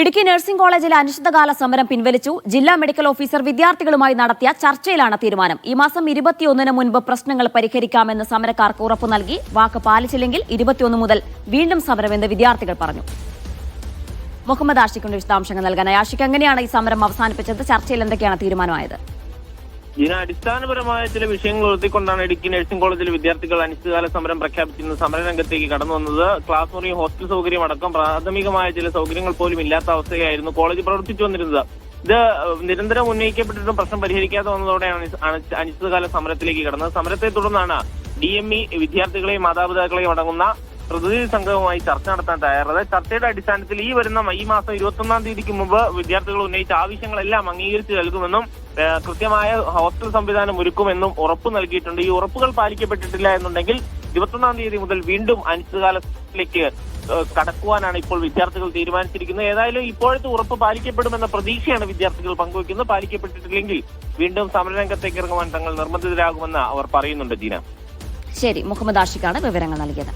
Idukki nursing കോളേജിലെ അനിശ്ചിതകാല സമരം പിൻവലിച്ചു. ജില്ലാ മെഡിക്കൽ ഓഫീസർ വിദ്യാർത്ഥികളുമായി നടത്തിയ ചർച്ചയിലാണ് തീരുമാനം. ഈ മാസം 21-ന് മുൻപ് പ്രശ്നങ്ങൾ പരിഹരിക്കാമെന്ന് സമരക്കാർക്ക് ഉറപ്പു നൽകി. വാക്ക് പാലിച്ചില്ലെങ്കിൽ 21 മുതൽ വീണ്ടും സമരമെന്ന് വിദ്യാർത്ഥികൾ പറഞ്ഞു. മുഹമ്മദ് ആഷിഖിന്റെ വിശദാംശങ്ങൾ നൽകാനായി. ആഷിഖ്, എങ്ങനെയാണ് ഈ സമരം അവസാനിപ്പിച്ചത്? ചർച്ചയിൽ എന്തൊക്കെയാണ് തീരുമാനമായത്? ഇതിന് അടിസ്ഥാനപരമായ ചില വിഷയങ്ങൾ ഉയർത്തിക്കൊണ്ടാണ് ഇടുക്കി നഴ്സിംഗ് കോളേജിലെ വിദ്യാർത്ഥികൾ അനിശ്ചിതകാല സമരം പ്രഖ്യാപിച്ചിരുന്ന സമരരംഗത്തേക്ക് കടന്നു വന്നത്. ക്ലാസ് മുറി, ഹോസ്റ്റൽ സൗകര്യം അടക്കം പ്രാഥമികമായ ചില സൗകര്യങ്ങൾ പോലും ഇല്ലാത്ത അവസ്ഥയായിരുന്നു കോളേജ് പ്രവർത്തിച്ചു വന്നിരുന്നത്. ഇത് നിരന്തരം ഉന്നയിക്കപ്പെട്ടിട്ടും പ്രശ്നം പരിഹരിക്കാതെ വന്നതോടെയാണ് അനിശ്ചിതകാല സമരത്തിലേക്ക് കടന്നത്. സമരത്തെ തുടർന്നാണ് DME വിദ്യാർത്ഥികളെയും മാതാപിതാക്കളെയും അടങ്ങുന്ന പ്രതിനിധി സംഘവുമായി ചർച്ച നടത്താൻ തയ്യാറായത്. ചർച്ചയുടെ അടിസ്ഥാനത്തിൽ ഈ മാസം 21-ാം തീയതിക്ക് മുമ്പ് വിദ്യാർത്ഥികൾ ഉന്നയിച്ച ആവശ്യങ്ങളെല്ലാം അംഗീകരിച്ച് നൽകുമെന്നും കൃത്യമായ ഹോസ്റ്റൽ സംവിധാനം ഒരുക്കുമെന്നും ഉറപ്പ് നൽകിയിട്ടുണ്ട്. ഈ ഉറപ്പുകൾ പാലിക്കപ്പെട്ടിട്ടില്ല എന്നുണ്ടെങ്കിൽ 21-ാം തീയതി മുതൽ വീണ്ടും അനിശ്ചിതകാലത്തിലേക്ക് കടക്കുവാനാണ് ഇപ്പോൾ വിദ്യാർത്ഥികൾ തീരുമാനിച്ചിരിക്കുന്നത്. ഏതായാലും ഇപ്പോഴത്തെ ഉറപ്പ് പാലിക്കപ്പെടുമെന്ന പ്രതീക്ഷയാണ് വിദ്യാർത്ഥികൾ പങ്കുവയ്ക്കുന്നത്. പാലിക്കപ്പെട്ടിട്ടില്ലെങ്കിൽ വീണ്ടും സമരരംഗത്തേക്ക് ഇറങ്ങുവാൻ തങ്ങൾ നിർബന്ധിതരാകുമെന്ന് അവർ പറയുന്നുണ്ട്. ജീന, ശരി, മുഹമ്മദ് ആഷിഖാണ് വിവരങ്ങൾ നൽകിയത്.